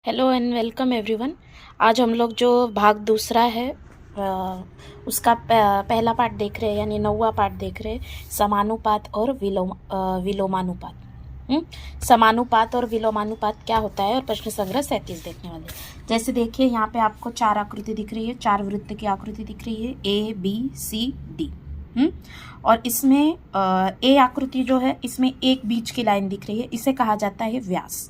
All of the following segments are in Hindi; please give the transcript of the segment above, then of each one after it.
Hello and welcome everyone. आज हम लोग जो भाग दूसरा है उसका पहला पार्ट देख रहे हैं, यानी 9वां पार्ट देख रहे हैं, समानुपात और विलोमानुपात। समानुपात और विलोमानुपात क्या होता है और प्रश्न संग्रह 37 देखने वाले। जैसे देखिए यहाँ पे आपको 4 आकृति दिख रही है, 4 वृत्त की आकृति दिख रही है, A B C D। और इसमें ए आकृति जो है इसमें एक बीच की लाइन दिख रही है, इसे कहा जाता है व्यास।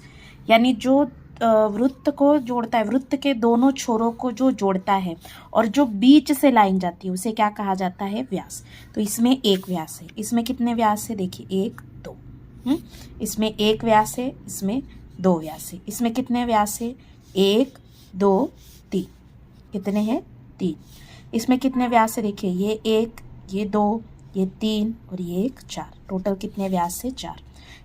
यानी जो वृत्त को जोड़ता है, वृत्त के दोनों छोरों को जो जोड़ता है और जो बीच से लाइन जाती है उसे क्या कहा जाता है? व्यास। तो इसमें एक व्यास है। इसमें कितने व्यास है? देखिए 1 2। इसमें एक व्यास है, इसमें 2 व्यास है। इसमें कितने व्यास है? 1 2 3। कितने हैं? 3। इसमें कितने व्यास है? देखिए ये 1, ये 2, ये 3 और ये 1 4। टोटल कितने व्यास है? 4।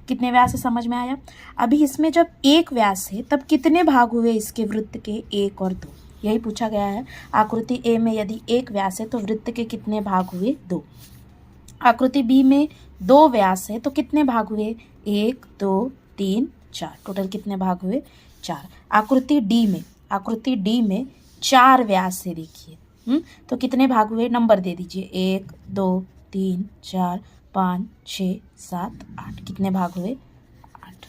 कितने व्यास है समझ में आया? अभी इसमें जब एक व्यास है तब कितने भाग हुए इसके वृत्त के? 1 और 2। यही पूछा गया है। आकृति ए में यदि एक व्यास है तो वृत्त के कितने भाग हुए? 2। आकृति बी में 2 व्यास है तो कितने भाग हुए? 1 2 3 4। टोटल कितने भाग हुए? 4। आकृति डी में 4 व्यास है। देखिए तो कितने भाग हुए? नंबर दे दीजिए। 1 2 3 4 5 6 7 8। कितने भाग हुए? 8।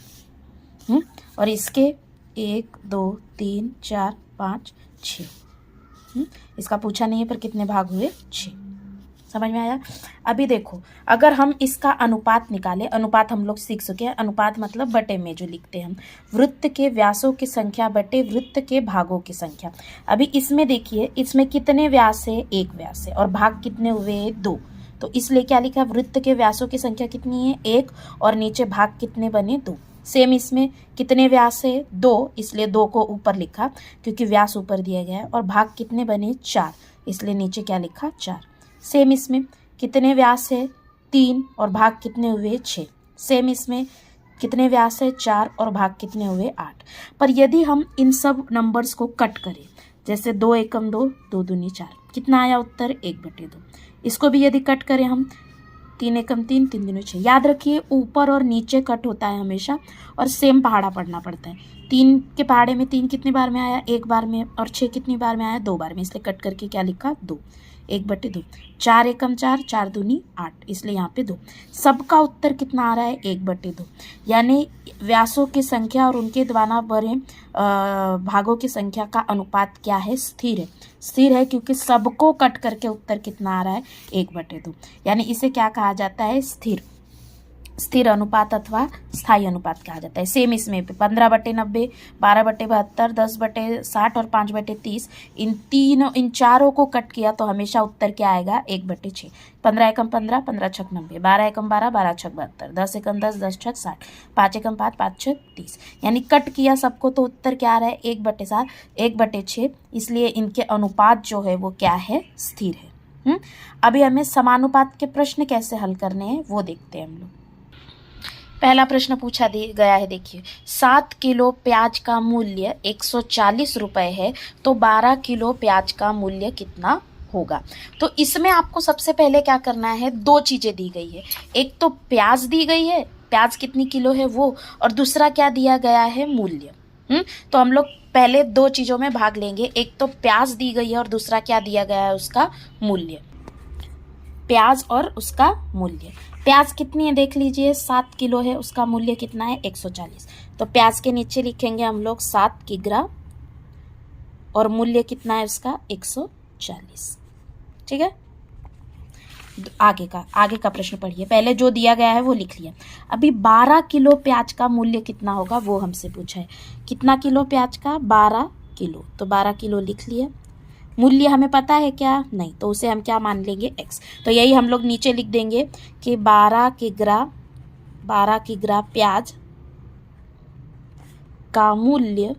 और इसके 1 2 3 4 5 6। इसका पूछा नहीं है पर कितने भाग हुए? 6। समझ में आया? अभी देखो, अगर हम इसका अनुपात निकालें, अनुपात हम लोग सीख चुके हैं। अनुपात मतलब बटे में जो लिखते हैं हम, वृत्त के व्यासों की संख्या बटे वृत्त के भागों की संख्या। अभी इसमें देखिए, इसमें कितने व्यास है? एक व्यास है और भाग कितने हुए? 2। तो इसलिए क्या लिखा? वृत्त के व्यासों की संख्या कितनी है? 1 और नीचे भाग कितने बने? 2। सेम इसमें कितने व्यास है? 2, इसलिए 2 को ऊपर लिखा क्योंकि व्यास ऊपर दिया गया है। और भाग कितने बने? 4, इसलिए नीचे क्या लिखा? 4। सेम इसमें कितने व्यास है? 3 और भाग कितने हुए? 6। सेम इसमें कितने व्यास है? 4 और भाग कितने हुए? 8। पर यदि हम इन सब नंबर्स को कट करें, जैसे 2 एकम 2, 2 दूनी 4, कितना आया उत्तर? 1/2। इसको भी यदि कट करें हम, 3 एकम 3, 3 दूनी 6। याद रखिए ऊपर और नीचे कट होता है हमेशा और सेम पहाड़ा पढ़ना पड़ता है। 3 के पहाड़े में 3 कितनी बार में आया? 1 बार में। और 6 कितनी बार में आया? 2 बार में। इसलिए कट करके क्या लिखा? 2। 1/2। 4 एकम 4, 4 दूनी 8, इसलिए यहाँ पे 2। सबका उत्तर कितना आ रहा है? 1/2। यानी व्यासों की संख्या और उनके द्वारा बने भागों की संख्या का अनुपात क्या है? स्थिर है। स्थिर है क्योंकि सबको कट करके उत्तर कितना आ रहा है? 1/2। यानी इसे क्या कहा जाता है? स्थिर अनुपात अथवा स्थायी अनुपात कहा जाता है। सेम इसमें 15/90, 12/72, 10/60 और 5/30, इन चारों को कट किया तो हमेशा उत्तर क्या आएगा? 1/6। 15 एकम 15, 15 छक 90, 12 एकम 12, 12 छक 72, 10 एकम 10, 10 छक 60, 5 एकम 5, 5 छक 30। यानी कट किया सबको तो उत्तर क्या आ रहा है? 1/7, 1/6। इसलिए इनके अनुपात जो है वो क्या है? स्थिर है। अभी हमें समानुपात के प्रश्न कैसे हल करने हैं वो देखते हैं हम लोग। पहला प्रश्न पूछा गया है, देखिए 7 किलो प्याज का मूल्य 140 रुपए है तो 12 किलो प्याज का मूल्य कितना होगा? तो इसमें आपको सबसे पहले क्या करना है? 2 चीजें दी गई है। एक तो प्याज दी गई है, प्याज कितनी किलो है वो, और दूसरा क्या दिया गया है? मूल्य। तो हम लोग पहले 2 चीजों में भाग लेंगे। एक तो प्याज दी गई है और दूसरा क्या दिया गया है? उसका मूल्य। प्याज और उसका मूल्य। प्याज कितनी है देख लीजिए, 7 किलो है, उसका मूल्य कितना है? 140। तो प्याज के नीचे लिखेंगे हम लोग 7 किग्रा और मूल्य कितना है उसका? 140। ठीक है, आगे का प्रश्न पढ़िए। पहले जो दिया गया है वो लिख लिया। अभी 12 किलो प्याज का मूल्य कितना होगा वो हमसे पूछा है। कितना किलो प्याज का? 12 किलो। तो 12 किलो लिख लिया। मूल्य हमें पता है क्या? नहीं, तो उसे हम क्या मान लेंगे? x। तो यही हम लोग नीचे लिख देंगे कि 12 किग्रा प्याज का मूल्य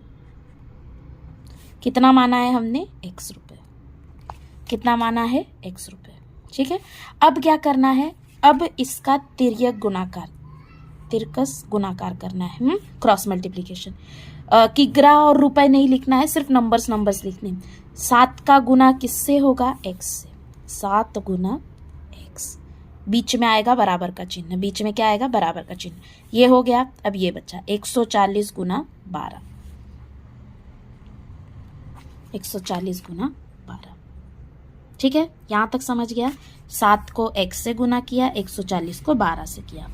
कितना माना है हमने? x रुपये। कितना माना है? x रुपये। ठीक है, अब क्या करना है? अब इसका तिरकस गुणाकार करना है, क्रॉस मल्टीप्लीकेशन। किग्रा और रुपए नहीं लिखना है, सिर्फ नंबर्स लिखने। 7 का गुना किससे होगा? x से। 7 गुना x, बीच में आएगा बराबर का चिन्ह। बीच में क्या आएगा? बराबर का चिन्ह। ये हो गया। अब ये बचा 140 गुना 12। 140 गुना 12। ठीक है, यहाँ तक समझ गया। 7 को x से गुना किया, 140 को 12 से किया।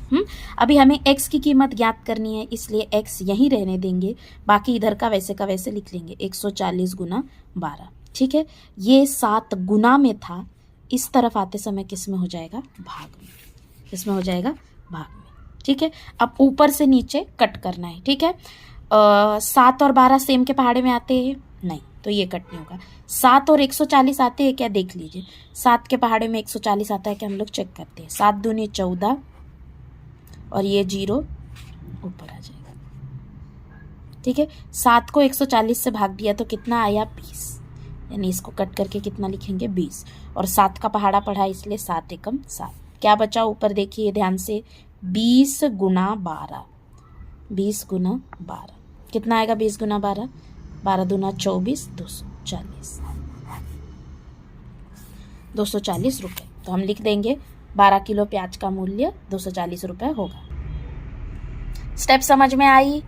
अभी हमें x की कीमत ज्ञात करनी है, इसलिए x यहीं रहने देंगे, बाकी इधर का वैसे लिख लेंगे 140 गुना 12। ठीक है, ये 7 गुना में था, इस तरफ आते समय किस में हो जाएगा? भाग में। किसमें हो जाएगा? भाग में। ठीक है, अब ऊपर से नीचे कट करना है। ठीक है, 7 और 12 सेम के पहाड़े में आते हैं? नहीं, तो ये कट नहीं होगा। 7 और 140 आते हैं क्या? देख लीजिए, 7 के पहाड़े में 140 आता है क्या? हम लोग चेक करते हैं। 7 दूनी 14 और ये 0 ऊपर आ जाएगा। ठीक है, 7 को 140 से भाग दिया तो कितना आया? 20, यानी इसको कट करके कितना लिखेंगे? 20। और 7 का पहाड़ा पढ़ा इसलिए 7 एकम 7। क्या बचा ऊपर? देखिए ध्यान से, 20 गुना 12। 20 गुना 12 कितना आएगा? 20 गुना 12, 12 दूना 24, 240। 240 रुपये। तो हम लिख देंगे 12 किलो प्याज का मूल्य 240 रुपये होगा। स्टेप समझ में आई?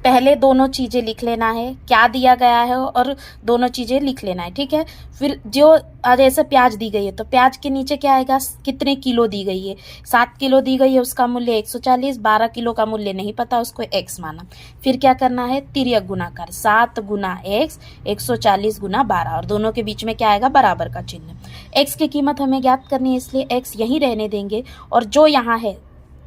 पहले दोनों चीज़ें लिख लेना है, क्या दिया गया है और दोनों चीज़ें लिख लेना है। ठीक है, फिर जो जैसे प्याज दी गई है तो प्याज के नीचे क्या आएगा? कितने किलो दी गई है? 7 किलो दी गई है, उसका मूल्य 140। 12 किलो का मूल्य नहीं पता, उसको x माना। फिर क्या करना है? तिर्यक गुणाकार, 7 गुना x 140 गुना 12, और दोनों के बीच में क्या आएगा? बराबर का चिन्ह। x की कीमत हमें ज्ञात करनी है, इसलिए x यहीं रहने देंगे, और जो यहाँ है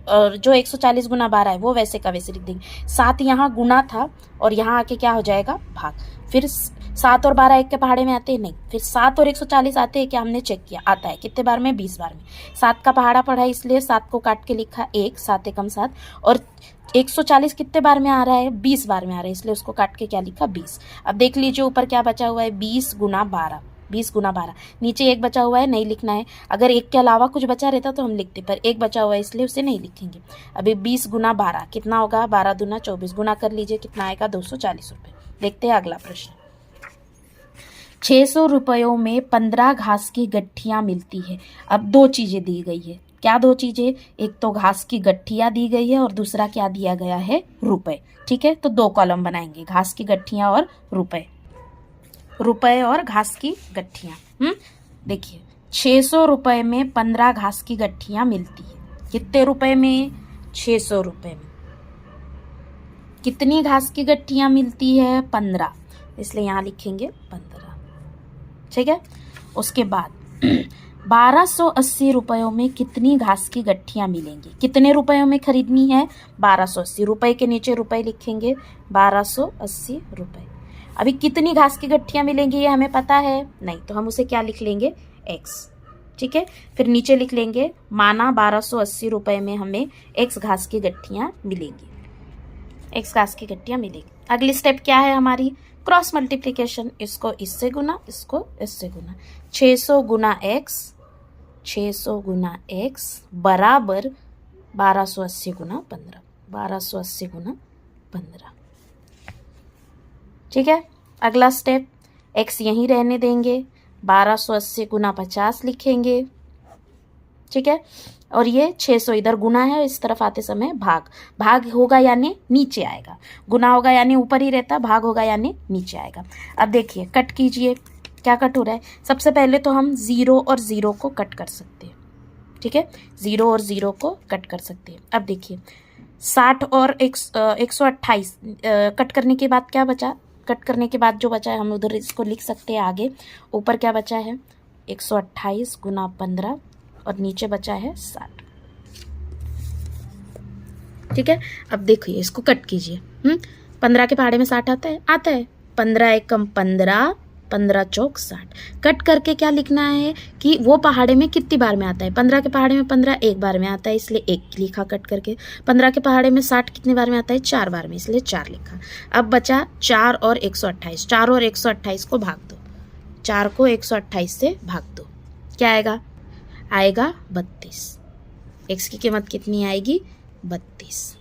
और जो 140 गुना 12 है वो वैसे का वैसे लिख देंगे। 7 यहाँ गुना था और यहाँ आके क्या हो जाएगा? भाग। फिर 7 और 12 एक के पहाड़े में आते हैं? नहीं। फिर 7 और 140 आते हैं क्या? हमने चेक किया, आता है। कितने बार में? 20 बार में। 7 का पहाड़ा पढ़ा इसलिए 7 को काट के लिखा 1, 7 एकम 7, और 140 कितने बार में आ रहा है? 20 बार में आ रहा है, इसलिए उसको काट के क्या लिखा? 20। अब देख लीजिए ऊपर क्या बचा हुआ है? 20 गुना 12। 20 गुना 12, नीचे एक बचा हुआ है, नहीं लिखना है। अगर एक के अलावा कुछ बचा रहता तो हम लिखते, पर एक बचा हुआ है इसलिए उसे नहीं लिखेंगे। अभी 20 गुना 12 कितना होगा? 12 दूना 24, गुना कर लीजिए, कितना आएगा? 240 रुपये। देखते हैं अगला प्रश्न। 600 रुपयों में 15 घास की गट्ठियाँ मिलती है। अब दो चीज़ें दी गई है। क्या दो चीज़ें? एक तो घास की गट्ठियाँ दी गई है और दूसरा क्या दिया गया है? रुपए। ठीक है, तो 2 कॉलम बनाएंगे, घास की गट्ठियाँ और रुपए। रुपए और घास की गट्ठियाँ। देखिए, 600 रुपये में 15 घास की गट्ठियाँ मिलती है। कितने रुपए में? 600 रुपये में। कितनी घास की गट्ठियाँ मिलती है? 15, इसलिए यहाँ लिखेंगे 15। ठीक है, उसके बाद 1280 रुपयों में कितनी घास की गट्ठियाँ मिलेंगी? कितने रुपयों में खरीदनी है? 1280। रुपए के नीचे रुपए लिखेंगे, 1280 रुपये। अभी कितनी घास की गट्ठियाँ मिलेंगी ये हमें पता है नहीं, तो हम उसे क्या लिख लेंगे? x। ठीक है, फिर नीचे लिख लेंगे माना 1280 रुपये में हमें x घास की गट्ठियाँ मिलेंगी। x घास की गट्ठियाँ मिलेगी। अगली स्टेप क्या है हमारी? Cross multiplication. इसको इससे गुना, इसको इससे गुना। 600 गुना x, 600 गुना x बराबर 1280 गुना 15। 1280 गुना 15। ठीक है, अगला स्टेप, x यहीं रहने देंगे, 1280 गुना 50 लिखेंगे। ठीक है, और ये 600 इधर गुना है, इस तरफ आते समय भाग। भाग होगा यानी नीचे आएगा, गुना होगा यानी ऊपर ही रहता, भाग होगा यानी नीचे आएगा। अब देखिए कट कीजिए, क्या कट हो रहा है? सबसे पहले तो हम 0 और 0 को कट कर सकते हैं। ठीक है, 0 और 0 को कट कर सकते हैं। अब देखिए 60 और 128 कट करने के बाद क्या बचा? कट करने के बाद जो बचा है हम उधर इसको लिख सकते हैं आगे। ऊपर क्या बचा है? 128 गुना 15 और नीचे बचा है 60। ठीक है, अब देखिए इसको कट कीजिए। 15 के पहाड़े में 60 आता है? आता है। 15 एकम 15, 15 चौक 60। कट करके क्या लिखना है कि वो पहाड़े में कितनी बार में आता है? 15 के पहाड़े में 15 एक बार में आता है, इसलिए 1 लिखा कट करके। 15 के पहाड़े में 60 कितनी बार में आता है? 4 बार में, इसलिए 4 लिखा। अब बचा 4 और 128। 4 और 128 को भाग दो, 4 को 128 से भाग दो, क्या आएगा? आएगा 32। x की कीमत कितनी आएगी? 32।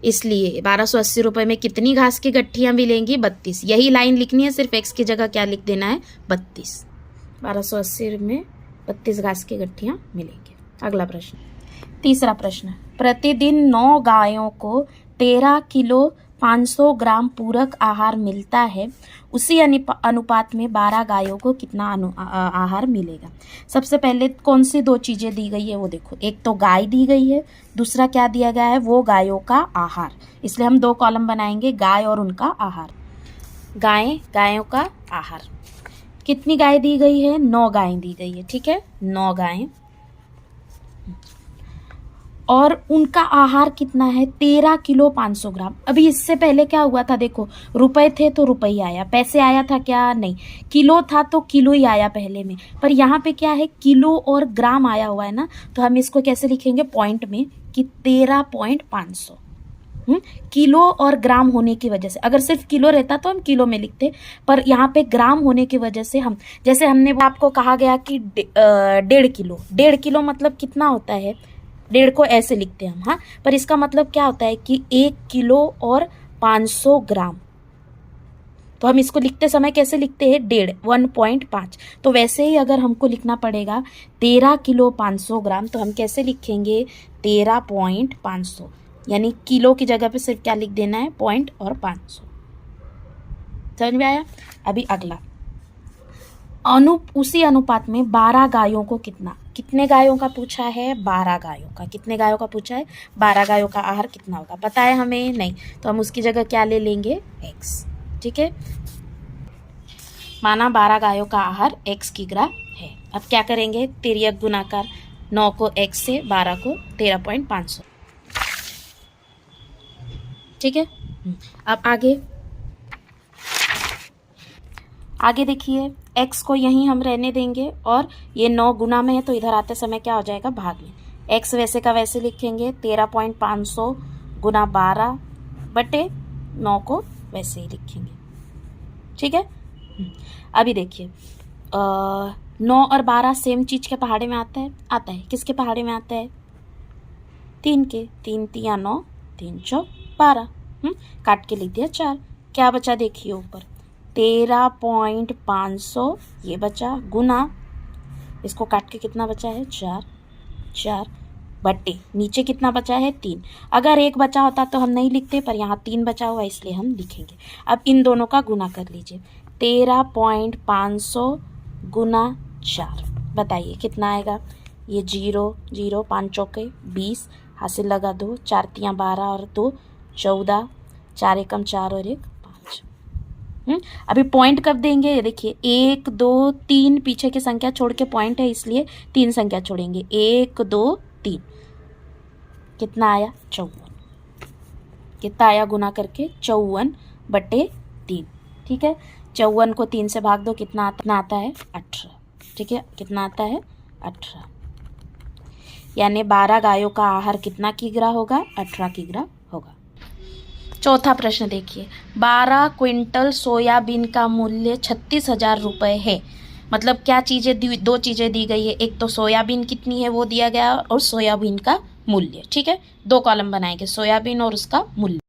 इसलिए 1280 रुपये में कितनी घास की गट्ठियाँ मिलेंगी? 32। यही लाइन लिखनी है, सिर्फ x की जगह क्या लिख देना है? 32। 1280 में 32 घास की गट्ठियाँ मिलेंगी। अगला प्रश्न, तीसरा प्रश्न। प्रतिदिन 9 गायों को 13 किलो 500 ग्राम पूरक आहार मिलता है, उसी अनुपात में 12 गायों को कितना आहार मिलेगा। सबसे पहले कौन सी दो चीज़ें दी गई है वो देखो, एक तो गाय दी गई है, दूसरा क्या दिया गया है, वो गायों का आहार। इसलिए हम दो कॉलम बनाएंगे, गाय और उनका आहार। गायों का आहार। कितनी गाय दी गई है, 9 गायें दी गई है, ठीक है, 9 गायें। और उनका आहार कितना है, 13 किलो 500 ग्राम। अभी इससे पहले क्या हुआ था, देखो रुपए थे तो रुपए ही आया, पैसे आया था क्या, नहीं, किलो था तो किलो ही आया पहले में। पर यहाँ पे क्या है, किलो और ग्राम आया हुआ है ना, तो हम इसको कैसे लिखेंगे, पॉइंट में, कि 13.500। किलो और ग्राम होने की वजह से, अगर सिर्फ किलो रहता तो हम किलो में लिखते, पर यहाँ पे ग्राम होने की वजह से हम, जैसे हमने आपको कहा गया कि 1.5 किलो मतलब कितना होता है, 1.5 को ऐसे लिखते हैं हम, हाँ, पर इसका मतलब क्या होता है कि 1 किलो और 500 ग्राम। तो हम इसको लिखते समय कैसे लिखते हैं, 1.5। तो वैसे ही अगर हमको लिखना पड़ेगा 13 किलो 500 ग्राम, तो हम कैसे लिखेंगे, 13.500, यानी किलो की जगह पे सिर्फ क्या लिख देना है, पॉइंट और 500। समझ में आया। अभी अगला, उसी अनुपात में 12 गायों को कितने गायों का पूछा है, 12 गायों का। कितने गायों का पूछा है, 12 गायों का आहार कितना होगा, पता है हमें, नहीं, तो हम उसकी जगह क्या ले लेंगे, x, ठीक है। माना 12 गायों का आहार x किग्रा है। अब क्या करेंगे, तिर्यक गुणाकार, 9 को x से, 12 को 13.500, ठीक है। अब आगे देखिए, x को यहीं हम रहने देंगे, और ये 9 गुना में है तो इधर आते समय क्या हो जाएगा, भाग में। x वैसे का वैसे लिखेंगे, 13.500 गुना 12 बटे 9 को वैसे ही लिखेंगे, ठीक है। अभी देखिए, 9 और 12 सेम चीज के पहाड़े में आता है, किसके पहाड़े में आता है, 3 के, 3 तिया 9, 3 चौक 12, काट के लिख दिया 4। क्या बचा देखिए ऊपर, 13.500 ये बचा, गुना इसको काट के कितना बचा है, 4 बटे नीचे कितना बचा है, 3। अगर 1 बचा होता तो हम नहीं लिखते, पर यहाँ 3 बचा हुआ इसलिए हम लिखेंगे। अब इन दोनों का गुना कर लीजिए, 13.500 गुना 4, बताइए कितना आएगा। ये 0 0 5 चौके 20, हासिल लगा 2, 4 तियाँ 12 और 2 14, 4 एकम 4 और 1 5। अभी पॉइंट कब देंगे, देखिए 1 2 3 पीछे की संख्या छोड़ के पॉइंट है, इसलिए 3 संख्या छोड़ेंगे, 1 2 3, कितना आया, 54। कितना आया गुना करके, 54 बटे 3, ठीक है। 54 को 3 से भाग दो, कितना आता है, 18, ठीक है। कितना आता है, 18, यानी 12 गायों का आहार कितना किग्रा होगा, 18 किग्रा होगा। चौथा प्रश्न देखिए, 12 क्विंटल सोयाबीन का मूल्य 36,000 रुपये है। मतलब क्या चीज़ें दो चीज़ें दी गई है, एक तो सोयाबीन कितनी है वो दिया गया, और सोयाबीन का मूल्य, ठीक है। दो कॉलम बनाएंगे, सोयाबीन और उसका मूल्य,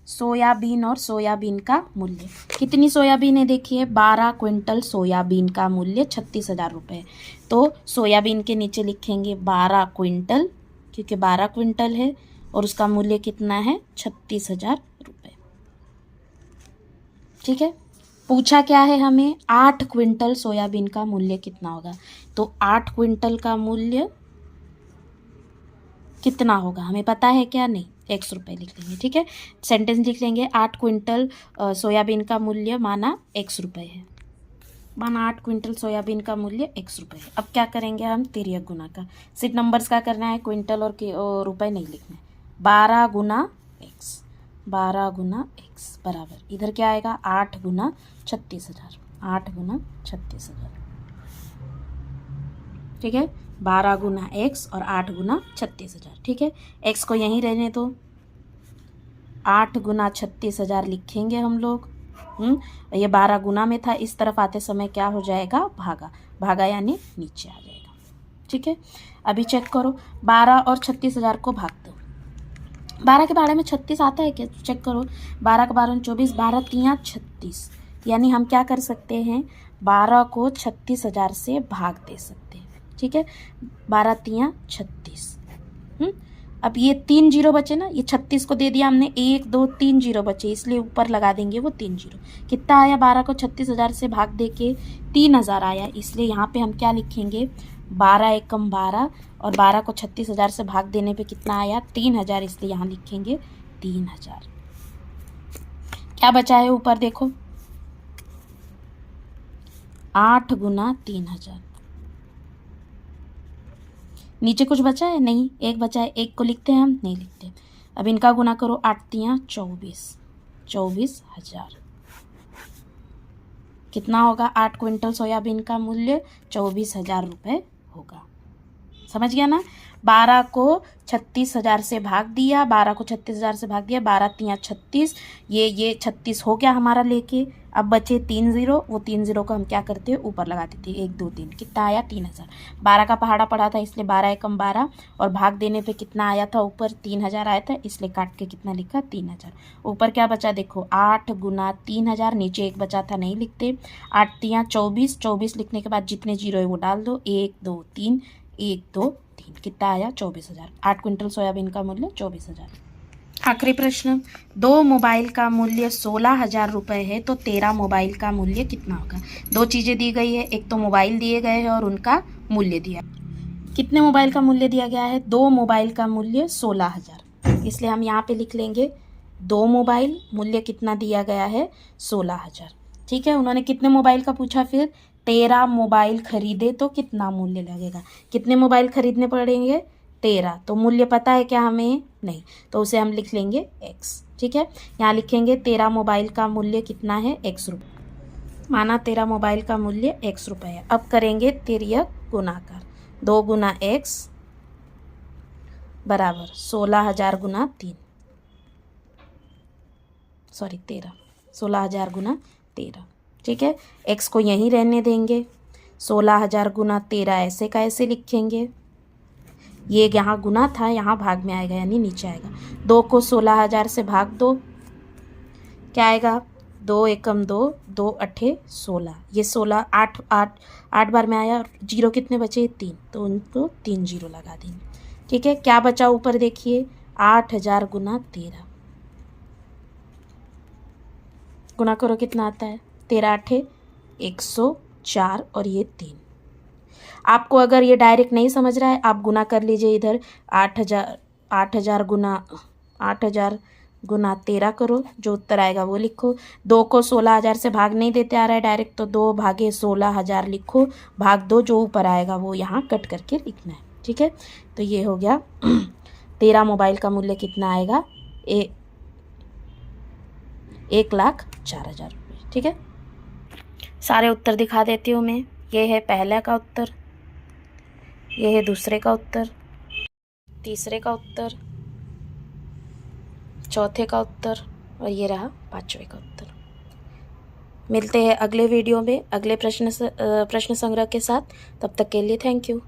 सोयाबीन और सोयाबीन का मूल्य। कितनी सोयाबीन है देखिए, 12 क्विंटल सोयाबीन का मूल्य 36,000 रुपये। तो सोयाबीन के नीचे लिखेंगे 12 क्विंटल, क्योंकि 12 क्विंटल है, और उसका मूल्य कितना है, 36,000 रुपये, ठीक है। पूछा क्या है हमें, 8 क्विंटल सोयाबीन का मूल्य कितना होगा, तो 8 क्विंटल का मूल्य कितना होगा हमें पता है क्या, नहीं, 100 रुपये लिख लेंगे, ठीक है। सेंटेंस लिख लेंगे, 8 क्विंटल सोयाबीन का मूल्य माना 100 रुपये है, माना 8 क्विंटल सोयाबीन का मूल्य 100 रुपये है। अब क्या करेंगे हम, तिर्यक गुना का, सिर्फ नंबर्स का करना है, क्विंटल और रुपये नहीं लिखना है। 12 गुना x, 12 गुना x बराबर, इधर क्या आएगा, 8 गुना 36,000, 8 गुना 36,000, ठीक है। 12 गुना x और 8 गुना 36,000, ठीक है। x को यहीं रहने दो, 8 गुना 36,000 लिखेंगे हम लोग। ये 12 गुना में था, इस तरफ आते समय क्या हो जाएगा, भागा यानी नीचे आ जाएगा, ठीक है। अभी चेक करो, 12 और 36,000 को भाग दो, 12 के बारे में 36 आता है क्या, चेक करो, 12 के बारे में 24, 12 तियाँ 36, यानी हम क्या कर सकते हैं, 12 को 36,000 से भाग दे सकते हैं, ठीक है। 12 तियाँ 36, अब ये 3 जीरो बचे ना, ये 36 को दे दिया हमने, 1 2 3 जीरो बचे, इसलिए ऊपर लगा देंगे वो 3 जीरो। कितना आया? 12 को 36,000 से भाग दे के 3,000 आया, इसलिए यहाँ पे हम क्या लिखेंगे? 12 एकम 12, और 12 को 36,000 से भाग देने पे कितना आया? 3,000, इसलिए यहाँ लिखेंगे 3,000। क्या बचा है ऊपर देखो? 8 गुना 3,000। नीचे कुछ बचा है? नहीं, एक बचा है, एक को लिखते हैं हम? नहीं लिखते। अब इनका गुना करो, 8 तियां 24, 24,000। कितना होगा? 8 क्विंटल सोयाबीन का मूल्य 24,000 रुपये होगा। समझ गया ना? 12 को 36,000 से भाग दिया, 12 को 36,000 से भाग दिया, 12 तियां 36, ये 36 हो गया हमारा लेके। अब बचे 3 जीरो, वो 3 जीरो को हम क्या करते हैं? ऊपर लगा देते हैं, 1 2 3। कितना आया? 3,000। 12 का पहाड़ा पड़ा था, इसलिए 12 एकम 12, और भाग देने पे कितना आया था? ऊपर 3,000 आया था, इसलिए काट के कितना लिखा? 3,000। ऊपर क्या बचा देखो? 8 गुना 3,000, नीचे एक बचा था, नहीं लिखते। 8 तियां 24, 24 लिखने के बाद जितने जीरो है वो डाल दो, 1 2 3, 1 2 3। कितना आया? 24,000। 8 क्विंटल सोयाबीन का मूल्य 24,000। आखिरी प्रश्न, 2 मोबाइल का मूल्य 16,000 रुपये है, तो 13 मोबाइल का मूल्य कितना होगा? 2 चीज़ें दी गई है, एक तो मोबाइल दिए गए हैं और उनका मूल्य दिया। कितने मोबाइल का मूल्य दिया गया है? 2 मोबाइल का मूल्य 16,000, इसलिए हम यहाँ पे लिख लेंगे 2 मोबाइल, मूल्य कितना दिया गया है? 16,000। ठीक है, उन्होंने कितने मोबाइल का पूछा? फिर 13 मोबाइल खरीदे तो कितना मूल्य लगेगा? कितने मोबाइल खरीदने पड़ेंगे? 13। तो मूल्य पता है क्या हमें? नहीं, तो उसे हम लिख लेंगे x। ठीक है, यहाँ लिखेंगे 13 मोबाइल का मूल्य कितना है? x रुपये। माना 13 मोबाइल का मूल्य x रुपये है। अब करेंगे तिर्यक गुणाकार। 2 गुना x बराबर 16,000 गुना 3, सॉरी 13, 16,000 गुना 13। ठीक है, x को यहीं रहने देंगे। 16,000 गुना 13 ऐसे का ऐसे लिखेंगे। ये यहाँ गुना था, यहाँ भाग में आएगा, यानी नीचे आएगा। 2 को 16,000 से भाग दो, क्या आएगा? 2 एकम 2, 2 अठे 16। ये 16 8 बार में आया, जीरो कितने बचे? 3, तो उनको 3 जीरो लगा देंगे। ठीक है, क्या बचा ऊपर देखिए? 8,000 गुना 13। गुना करो, कितना आता है? 13 8 104, और ये 3। आपको अगर ये डायरेक्ट नहीं समझ रहा है, आप गुना कर लीजिए इधर। 8,000 गुना 13 करो, जो उत्तर आएगा वो लिखो। 2 को 16,000 से भाग नहीं देते आ रहा है डायरेक्ट, तो 2 भागे 16,000 लिखो, भाग 2, जो ऊपर आएगा वो यहाँ कट करके लिखना है। ठीक है, तो ये हो गया 13 मोबाइल का मूल्य कितना आएगा? 1,04,000 रुपये। ठीक है, सारे उत्तर दिखा देती हूँ मैं। ये है पहले का उत्तर, ये है दूसरे का उत्तर, तीसरे का उत्तर, चौथे का उत्तर, और ये रहा 5वें का उत्तर। मिलते हैं अगले वीडियो में अगले प्रश्न संग्रह के साथ। तब तक के लिए थैंक यू।